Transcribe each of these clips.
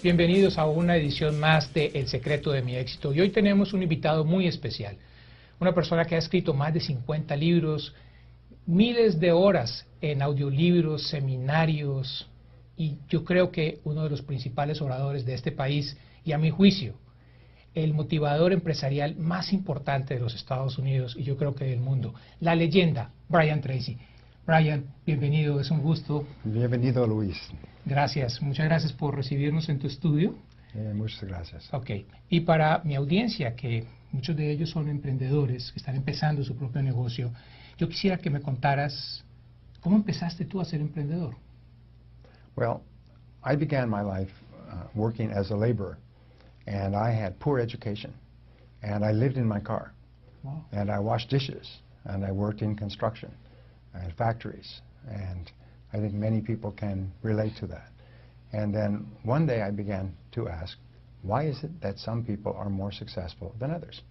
Bienvenidos a una edición más de El Secreto de mi Éxito. Y hoy tenemos un invitado muy especial, una persona que ha escrito más de 50 libros, miles de horas en audiolibros, seminarios, y yo creo que uno de los principales oradores de este país, y a mi juicio, el motivador empresarial más importante de los Estados Unidos y yo creo que del mundo, la leyenda Brian Tracy. Brian, bienvenido, es un gusto. Bienvenido, Luis. Gracias, muchas gracias por recibirnos en tu estudio. Muchas gracias. Ok, y para mi audiencia, que muchos de ellos son emprendedores, que están empezando su propio negocio, yo quisiera que me contaras, ¿cómo empezaste tú a ser emprendedor? Well, I began my life working as a laborer, and I had poor education, and I lived in my car, Wow. and I washed dishes, and I worked in construction and factories, and I think many people can relate to that. And then one day I began to ask, why is it that some people are more successful than others?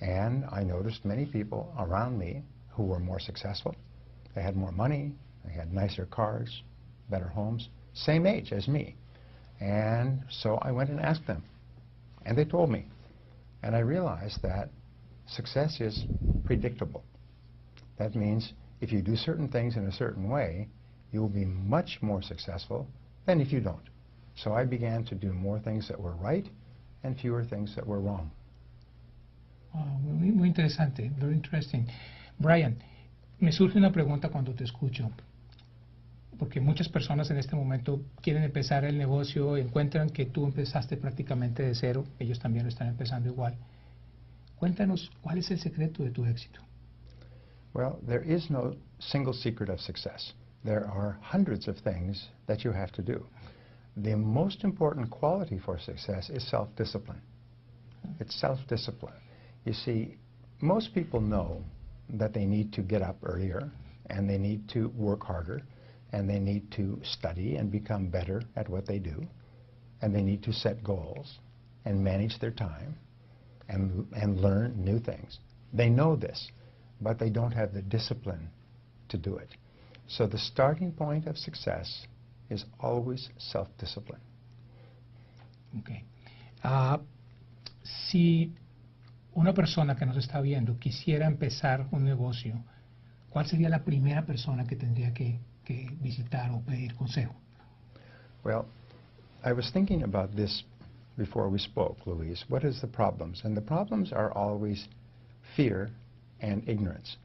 And I noticed many people around me who were more successful. They had more money, they had nicer cars, better homes, same age as me. And so I went and asked them, and they told me. And I realized that success is predictable. That means if you do certain things in a certain way, you will be much more successful than if you don't. So I began to do more things that were right and fewer things that were wrong. Muy interesante, very interesting. Brian, me surge una pregunta cuando te escucho, porque muchas personas en este momento quieren empezar el negocio, encuentran que tú empezaste prácticamente de cero, ellos también lo están empezando igual. Cuéntanos, ¿cuál es el secreto de tu éxito? Well, there is no single secret of success. There are hundreds of things that you have to do. The most important quality for success is self-discipline. It's self-discipline. You see, most people know that they need to get up earlier, and they need to work harder, and they need to study and become better at what they do, and they need to set goals and manage their time and learn new things. They know this, but they don't have the discipline to do it. So the starting point of success is always self-discipline. Okay. Si una persona que nos está viendo quisiera empezar un negocio, ¿cuál sería la primera persona que tendría que visitar o pedir consejo? Well, I was thinking about this before we spoke, Luis. What is the problems? And the problems are always fear and ignorance.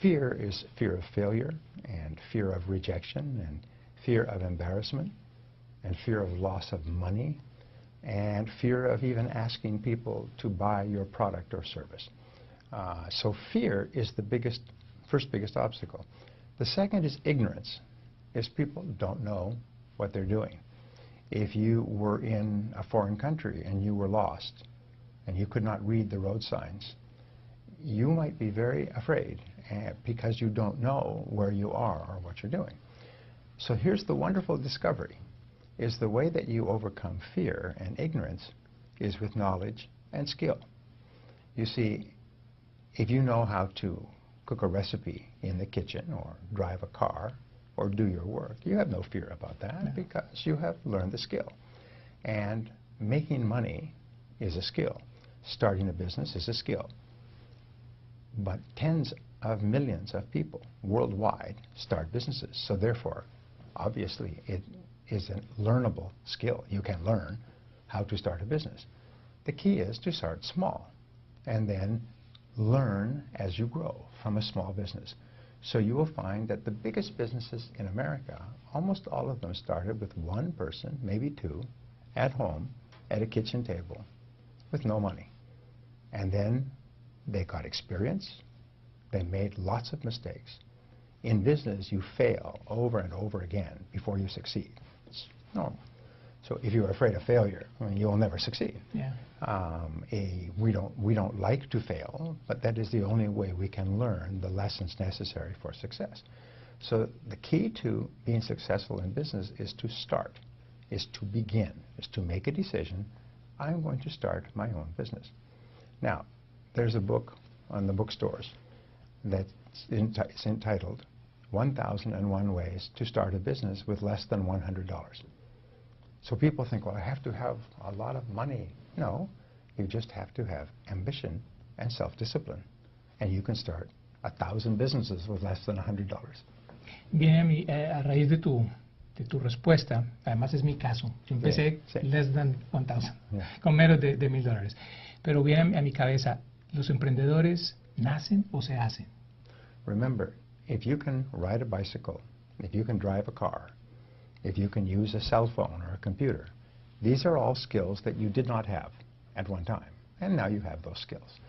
Fear is fear of failure, and fear of rejection, and fear of embarrassment, and fear of loss of money, and fear of even asking people to buy your product or service. So fear is the first biggest obstacle. The second is ignorance, is people don't know what they're doing. If you were in a foreign country and you were lost and you could not read the road signs, you might be very afraid because you don't know where you are or what you're doing. So here's the wonderful discovery, is the way that you overcome fear and ignorance is with knowledge and skill. You see, if you know how to cook a recipe in the kitchen or drive a car or do your work, you have no fear about that because you have learned the skill. And making money is a skill. Starting a business is a skill. But tens of millions of people worldwide start businesses. So therefore, obviously, it is a learnable skill. You can learn how to start a business. The key is to start small and then learn as you grow from a small business. So you will find that the biggest businesses in America, almost all of them started with one person, maybe two, at home, at a kitchen table, with no money. And then they got experience. They made lots of mistakes. In business, you fail over and over again before you succeed. It's normal. So if you're afraid of failure, I mean, you'll never succeed. Yeah. We don't like to fail, but that is the only way we can learn the lessons necessary for success. So the key to being successful in business is to start, is to begin, is to make a decision. I'm going to start my own business. Now, there's a book on the bookstores that's entitled 1001 Ways to Start a Business with Less Than $100. So people think, well, I have to have a lot of money. No, you just have to have ambition and self-discipline. And you can start 1,000 businesses with less than $100. Viene a raíz de tu respuesta, además es mi caso. Yo empecé less than 1,000, con menos de $1,000. Pero viene a mi cabeza, ¿los emprendedores nacen o se hacen? Remember, if you can ride a bicycle, if you can drive a car, if you can use a cell phone or a computer, these are all skills that you did not have at one time, and now you have those skills.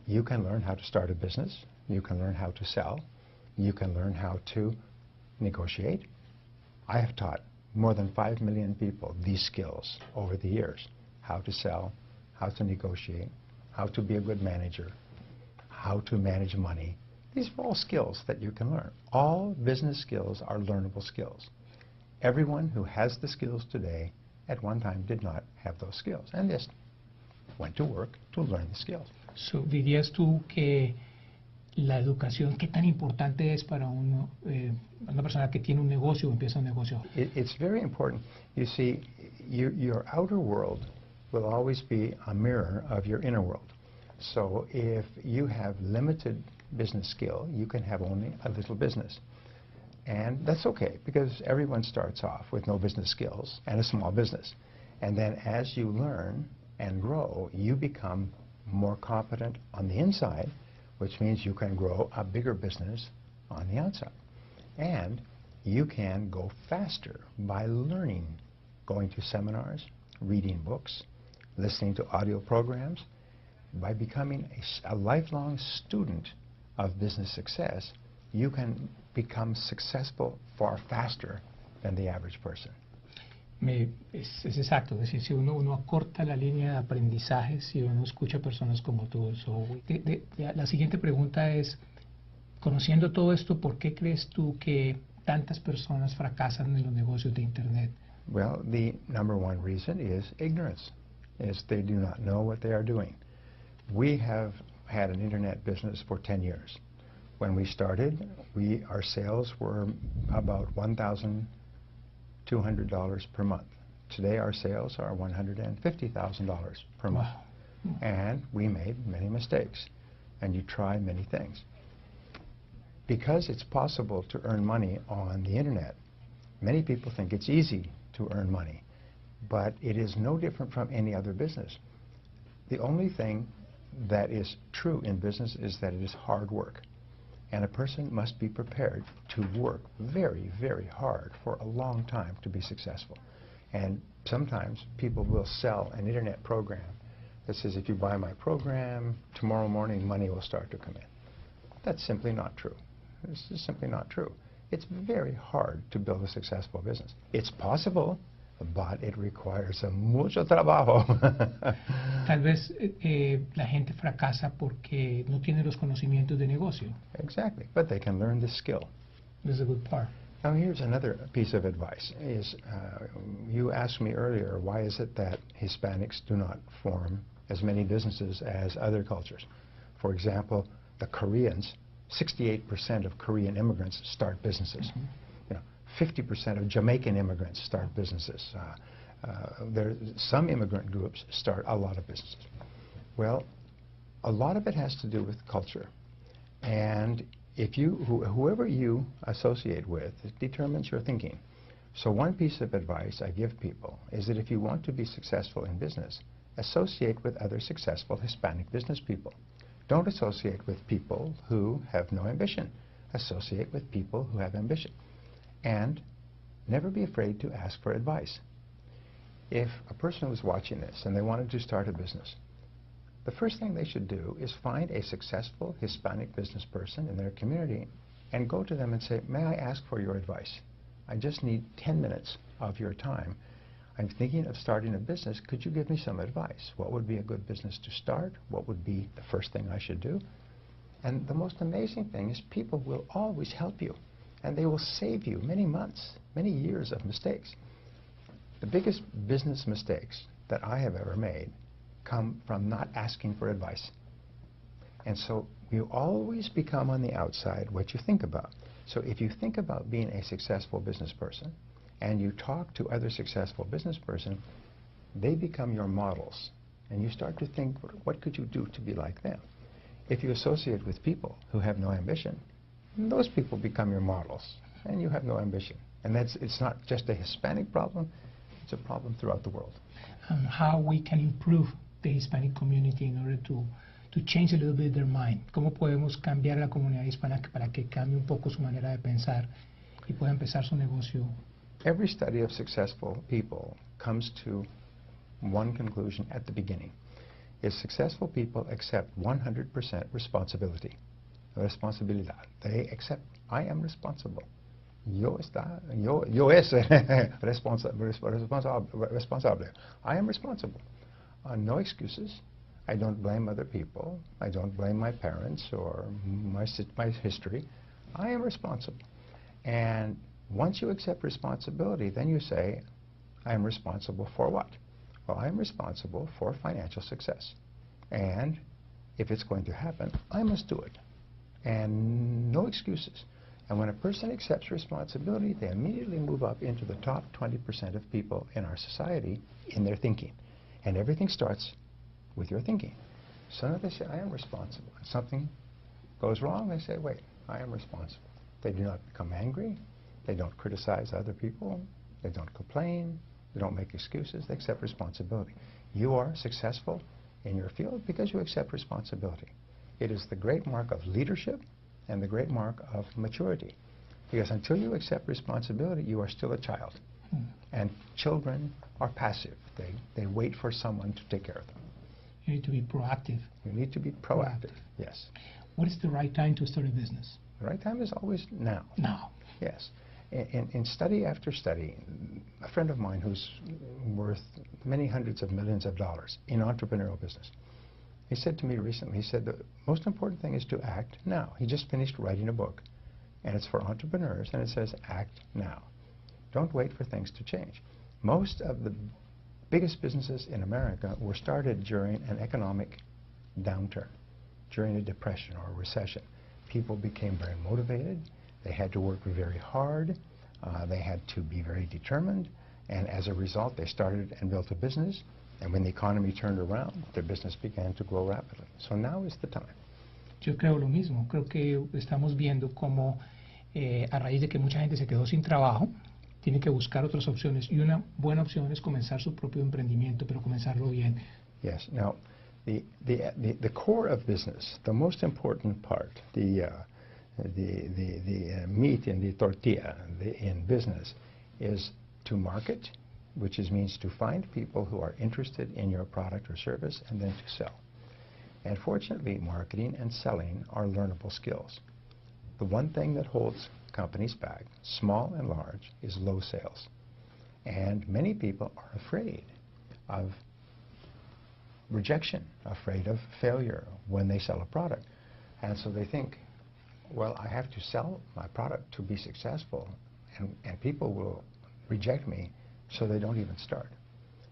You can learn how to start a business, you can learn how to sell, you can learn how to negotiate. I have taught more than 5 million people these skills over the years: how to sell, how to negotiate, how to be a good manager, how to manage money. These are all skills that you can learn. All business skills are learnable skills. Everyone who has the skills today at one time did not have those skills, and just went to work to learn the skills. So, ¿dirías tú que la educación, qué tan importante es para una persona que tiene un negocio o empieza un negocio? It's very important. You see, your outer world will always be a mirror of your inner world. So if you have limited business skill, you can have only a little business. And that's okay, because everyone starts off with no business skills and a small business. And then as you learn and grow, you become more competent on the inside, which means you can grow a bigger business on the outside. And you can go faster by learning, going to seminars, reading books, listening to audio programs. By becoming a lifelong student of business success, you can become successful far faster than the average person. Es exacto, es decir, si uno acorta la línea de aprendizaje, si uno escucha a personas como tú. La siguiente pregunta es, conociendo todo esto, ¿por qué crees tú que tantas personas fracasan en los negocios de Internet? Well, the number one reason is ignorance, is they do not know what they are doing. We have had an Internet business for 10 years. When we started, our sales were about $1,200 per month. Today our sales are $150,000 per month. Wow. And we made many mistakes. And you try many things. Because it's possible to earn money on the Internet, many people think it's easy to earn money. But it is no different from any other business. The only thing that is true in business is that it is hard work. And a person must be prepared to work very, very hard for a long time to be successful. And sometimes people will sell an Internet program that says, if you buy my program, tomorrow morning money will start to come in. That's simply not true. This is simply not true. It's very hard to build a successful business. It's possible, but it requires mucho trabajo. Tal vez la gente fracasa porque no tiene los conocimientos de negocio. Exactly, but they can learn this skill. This is a good part. Now here's another piece of advice. You asked me earlier, why is it that Hispanics do not form as many businesses as other cultures? For example, the Koreans, 68% of Korean immigrants start businesses. Mm-hmm. 50% of Jamaican immigrants start businesses. Some immigrant groups start a lot of businesses. Well, a lot of it has to do with culture. And if whoever you associate with, it determines your thinking. So one piece of advice I give people is that if you want to be successful in business, associate with other successful Hispanic business people. Don't associate with people who have no ambition. Associate with people who have ambition. And never be afraid to ask for advice. If a person was watching this and they wanted to start a business, the first thing they should do is find a successful Hispanic business person in their community and go to them and say, may I ask for your advice? I just need 10 minutes of your time. I'm thinking of starting a business. Could you give me some advice? What would be a good business to start? What would be the first thing I should do? And the most amazing thing is people will always help you. And they will save you many months, many years of mistakes. The biggest business mistakes that I have ever made come from not asking for advice. And so you always become on the outside what you think about. So if you think about being a successful business person, and you talk to other successful business person, they become your models. And you start to think, what could you do to be like them? If you associate with people who have no ambition, those people become your models, and you have no ambition. And it's not just a Hispanic problem, it's a problem throughout the world. How we can improve the Hispanic community in order to change a little bit their mind. ¿Cómo podemos cambiar la comunidad hispana para que cambie un poco su manera de pensar y pueda empezar su negocio? Every study of successful people comes to one conclusion at the beginning. Is successful people accept 100% responsibility. Responsabilidad. They accept, I am responsible. Yo es responsable. I am responsible. No excuses. I don't blame other people. I don't blame my parents or my history. I am responsible. And once you accept responsibility, then you say, I am responsible for what? Well, I am responsible for financial success. And if it's going to happen, I must do it. And no excuses. And when a person accepts responsibility, they immediately move up into the top 20% of people in our society in their thinking. And everything starts with your thinking. So now they say, I am responsible. And something goes wrong, they say, wait, I am responsible. They do not become angry. They don't criticize other people. They don't complain. They don't make excuses. They accept responsibility. You are successful in your field because you accept responsibility. It is the great mark of leadership and the great mark of maturity. Because until you accept responsibility, you are still a child. And children are passive. They wait for someone to take care of them. You need to be proactive. You need to be proactive. Yes. What is the right time to start a business? The right time is always now. Now. Yes. In study after study, a friend of mine who's worth many hundreds of millions of dollars in entrepreneurial business, he said to me recently, he said the most important thing is to act now. He just finished writing a book, and it's for entrepreneurs, and it says act now. Don't wait for things to change. Most of the biggest businesses in America were started during an economic downturn, during a depression or a recession. People became very motivated. They had to work very hard. They had to be very determined. And as a result, they started and built a business. And when the economy turned around, their business began to grow rapidly. So now is the time. Yo creo lo mismo. Creo que estamos viendo cómo a raíz de que mucha gente se quedó sin trabajo, tiene que buscar otras opciones. Y una buena opción es comenzar su propio emprendimiento, pero comenzarlo bien. Yes. Now, the core of business, the most important part, the meat in the tortilla in business is to market, which means to find people who are interested in your product or service and then to sell. And fortunately, marketing and selling are learnable skills. The one thing that holds companies back, small and large, is low sales. And many people are afraid of rejection, afraid of failure when they sell a product. And so they think, well, I have to sell my product to be successful, and people will reject me, so they don't even start.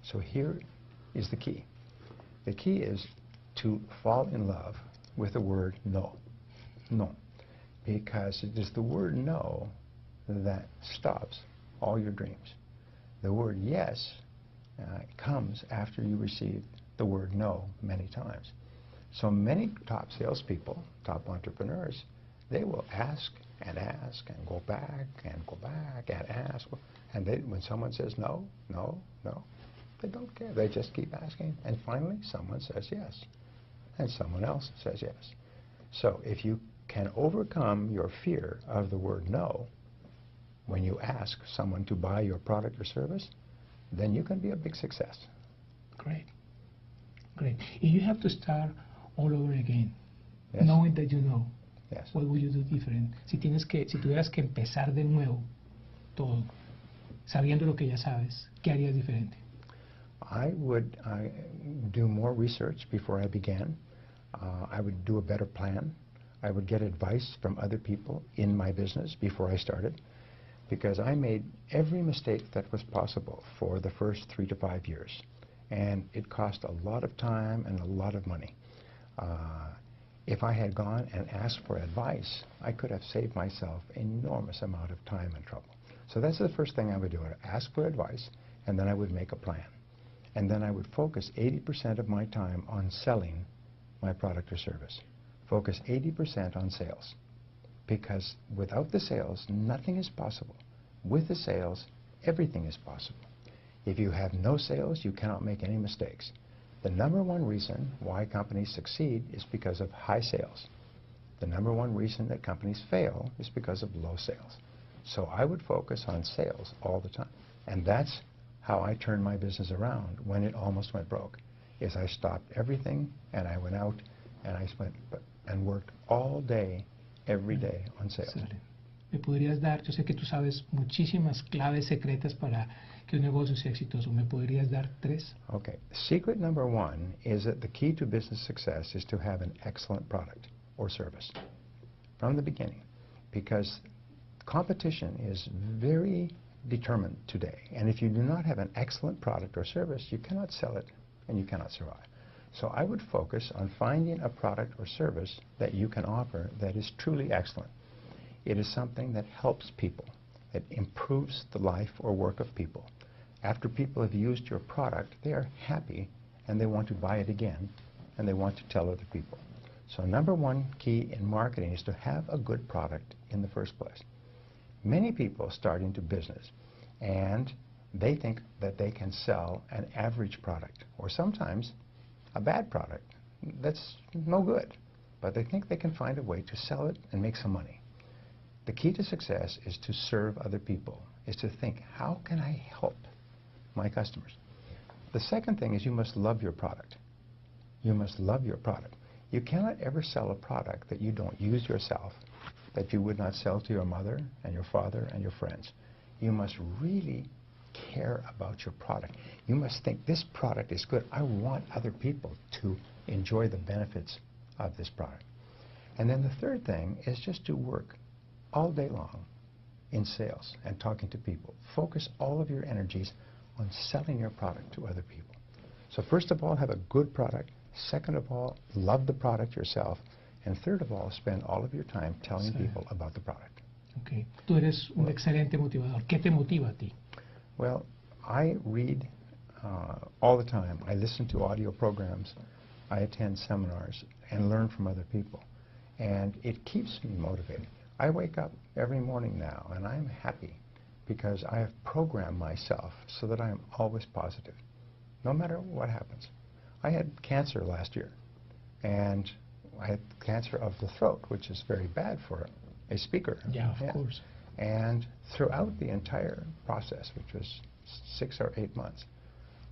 So here is the key. The key is to fall in love with the word no. No. Because it is the word no that stops all your dreams. The word yes comes after you receive the word no many times. So many top salespeople, top entrepreneurs, they will ask and go back and ask. And when someone says no, no, no, they don't care. They just keep asking. And finally, someone says yes. And someone else says yes. So if you can overcome your fear of the word no when you ask someone to buy your product or service, then you can be a big success. Great. Great. If you have to start all over again, Yes. knowing that you know, Yes. what would you do different? Si tuvieras que empezar de nuevo todo, sabiendo lo que ya sabes, ¿qué harías diferente? I would do more research before I began. I would do a better plan. I would get advice from other people in my business before I started, because I made every mistake that was possible for the first 3 to 5 years. And it cost a lot of time and a lot of money. If I had gone and asked for advice, I could have saved myself an enormous amount of time and trouble. So that's the first thing I would do. I would ask for advice, and then I would make a plan. And then I would focus 80% of my time on selling my product or service. Focus 80% on sales. Because without the sales, nothing is possible. With the sales, everything is possible. If you have no sales, you cannot make any mistakes. The number one reason why companies succeed is because of high sales. The number one reason that companies fail is because of low sales. So I would focus on sales all the time. And that's how I turned my business around when it almost went broke, is I stopped everything and I went out and I went and worked all day, every day on sales. ¿Me podrías dar, yo sé que tú sabes muchísimas claves secretas para que un negocio sea exitoso, ¿me podrías dar 3? Okay. Secret number 1 is that the key to business success is to have an excellent product or service from the beginning, because competition is very determined today, and if you do not have an excellent product or service, you cannot sell it and you cannot survive. So I would focus on finding a product or service that you can offer that is truly excellent. It is something that helps people, that improves the life or work of people. After people have used your product, they are happy and they want to buy it again and they want to tell other people. So number 1 key in marketing is to have a good product in the first place. Many people start into business and they think that they can sell an average product or sometimes a bad product that's no good, but they think they can find a way to sell it and make some money. The key to success is to serve other people, is to think, how can I help my customers? The second thing is you must love your product. You must love your product. You cannot ever sell a product that you don't use yourself, that you would not sell to your mother and your father and your friends. You must really care about your product. You must think, this product is good. I want other people to enjoy the benefits of this product. And then the third thing is just to work all day long in sales and talking to people. Focus all of your energies on selling your product to other people. So first of all, have a good product. Second of all, love the product yourself. And third of all, spend all of your time telling people about the product. Okay. Tú eres un excelente motivador. ¿Qué te motiva a ti? Well, I read all the time. I listen to audio programs. I attend seminars and learn from other people. And it keeps me motivated. I wake up every morning now and I'm happy because I have programmed myself so that I am always positive, no matter what happens. I had cancer last year, and I had cancer of the throat, which is very bad for a speaker. Yeah, of course. And throughout the entire process, which was 6 or 8 months,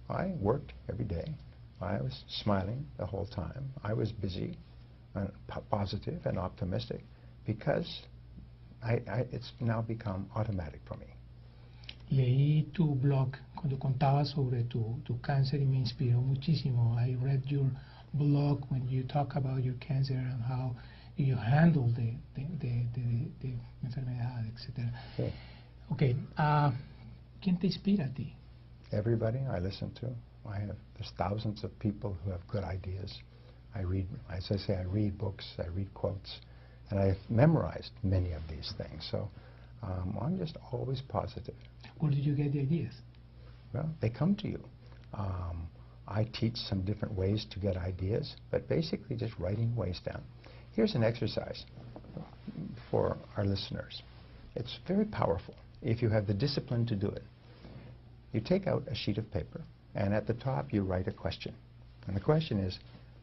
I worked every day. I was smiling the whole time. I was busy and positive and optimistic because it's now become automatic for me. Leí tu blog cuando contabas sobre tu cáncer y me inspiró muchísimo. I read your blog when you talk about your cancer and how you handle the enfermedad, etc. Okay. Okay. ¿Quién te inspira a ti? Everybody I listen to. There's thousands of people who have good ideas. I read, as I say, I read books, I read quotes, and I've memorized many of these things. So I'm just always positive. Where did you get the ideas? Well, they come to you. I teach some different ways to get ideas, but basically just writing ways down. Here's an exercise for our listeners. It's very powerful if you have the discipline to do it. You take out a sheet of paper, and at the top you write a question. And the question is,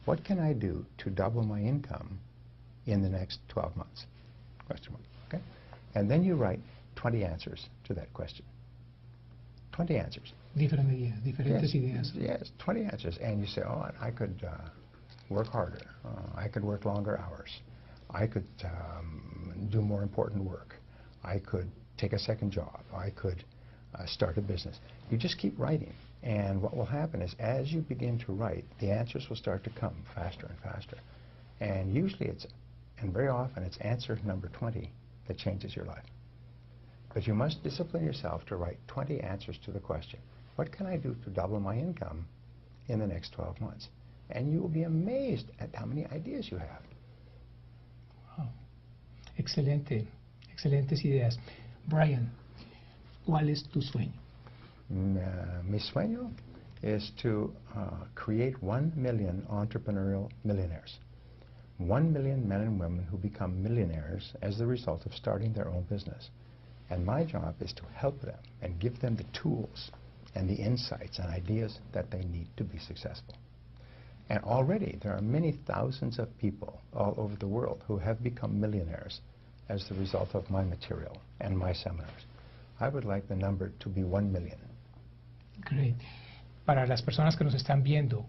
what can I do to double my income in the next 12 months? Question mark. Okay? And then you write 20 answers to that question. 20 answers. Diferentes ideas. Yes, 20 answers. And you say, oh, I could work harder. I could work longer hours. I could do more important work. I could take a second job. I could start a business. You just keep writing. And what will happen is as you begin to write, the answers will start to come faster and faster. And usually and very often it's answer number 20 that changes your life. But you must discipline yourself to write 20 answers to the question, what can I do to double my income in the next 12 months? And you will be amazed at how many ideas you have. Wow. Excelente. Excelentes ideas. Brian, ¿Cuál es tu sueño? Mi sueño is to create 1 million entrepreneurial millionaires. 1 million men and women who become millionaires as the result of starting their own business. And my job is to help them and give them the tools and the insights and ideas that they need to be successful. And already there are many thousands of people all over the world who have become millionaires as the result of my material and my seminars. I would like the number to be 1 million. Great. Para las personas que nos están viendo,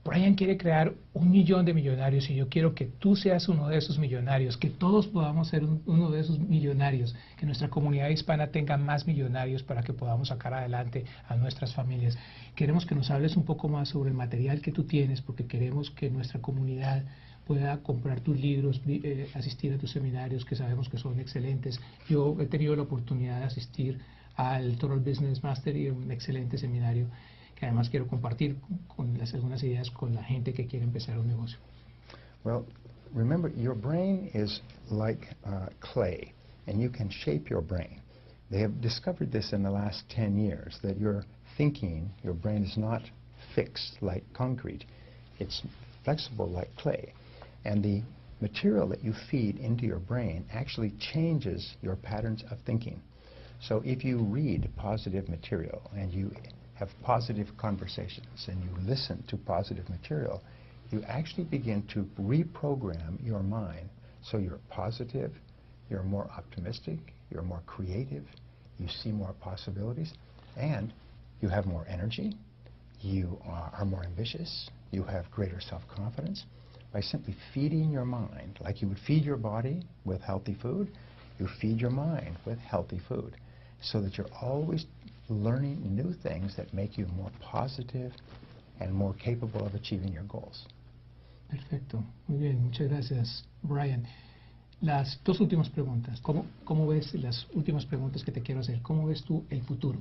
Brian quiere crear 1 millón de millonarios y yo quiero que tú seas uno de esos millonarios, que todos podamos ser uno de esos millonarios, que nuestra comunidad hispana tenga más millonarios para que podamos sacar adelante a nuestras familias. Queremos que nos hables un poco más sobre el material que tú tienes, porque queremos que nuestra comunidad pueda comprar tus libros, asistir a tus seminarios, que sabemos que son excelentes. Yo he tenido la oportunidad de asistir al Total Business Mastery, un excelente seminario, que además quiero compartir con algunas ideas con la gente que quiere empezar un negocio. Well, remember, your brain is like clay, and you can shape your brain. They have discovered this in the last 10 years, that your thinking, your brain is not fixed like concrete. It's flexible like clay. And the material that you feed into your brain actually changes your patterns of thinking. So if you read positive material and you have positive conversations and you listen to positive material, you actually begin to reprogram your mind so you're positive, you're more optimistic, you're more creative, you see more possibilities, and you have more energy, you are more ambitious, you have greater self-confidence. By simply feeding your mind, like you would feed your body with healthy food, you feed your mind with healthy food, so that you're always learning new things that make you more positive and more capable of achieving your goals. Perfecto, muy bien, muchas gracias, Brian. Las dos últimas preguntas, ¿cómo ves las últimas preguntas que te quiero hacer? ¿Cómo ves tú el futuro?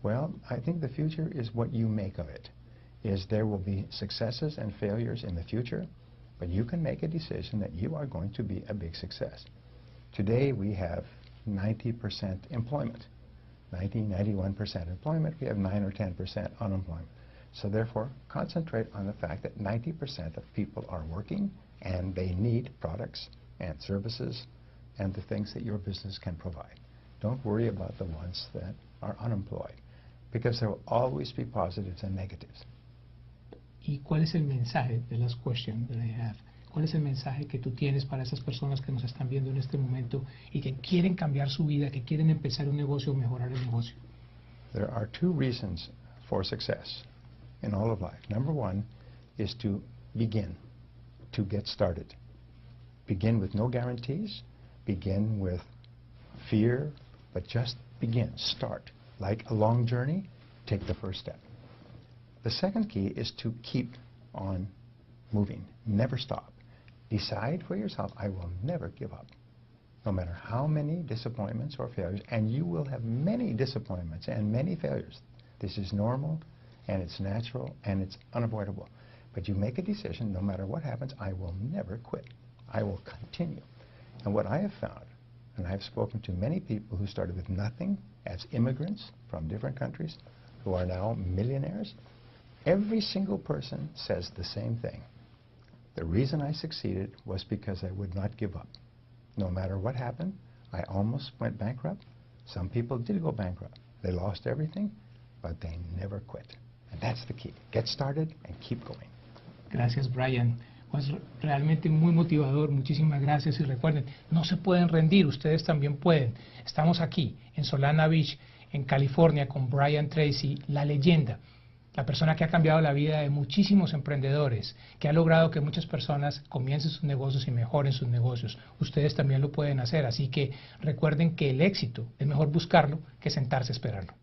Well, I think the future is what you make of it. There will be successes and failures in the future, but you can make a decision that you are going to be a big success. Today we have 90% employment. 91% employment, we have 9 or 10% unemployment. So therefore, concentrate on the fact that 90% of people are working and they need products and services and the things that your business can provide. Don't worry about the ones that are unemployed, because there will always be positives and negatives. ¿Y cuál es el mensaje de las questions that I have? ¿Cuál es el mensaje que tú tienes para esas personas que nos están viendo en este momento y que quieren cambiar su vida, que quieren empezar un negocio o mejorar el negocio? There are 2 reasons for success in all of life. Number 1 is to begin, to get started. Begin with no guarantees, begin with fear, but just begin, start. Like a long journey, take the first step. The second key is to keep on moving, never stop. Decide for yourself, I will never give up, no matter how many disappointments or failures, and you will have many disappointments and many failures. This is normal, and it's natural, and it's unavoidable. But you make a decision, no matter what happens, I will never quit. I will continue. And what I have found, and I've spoken to many people who started with nothing as immigrants from different countries who are now millionaires, every single person says the same thing. The reason I succeeded was because I would not give up. No matter what happened, I almost went bankrupt. Some people did go bankrupt. They lost everything, but they never quit. And that's the key. Get started and keep going. Gracias, Brian. Pues realmente muy motivador. Muchísimas gracias. Y recuerden, no se pueden rendir. Ustedes también pueden. Estamos aquí en Solana Beach, en California, con Brian Tracy, la leyenda. La persona que ha cambiado la vida de muchísimos emprendedores, que ha logrado que muchas personas comiencen sus negocios y mejoren sus negocios. Ustedes también lo pueden hacer, así que recuerden que el éxito es mejor buscarlo que sentarse a esperarlo.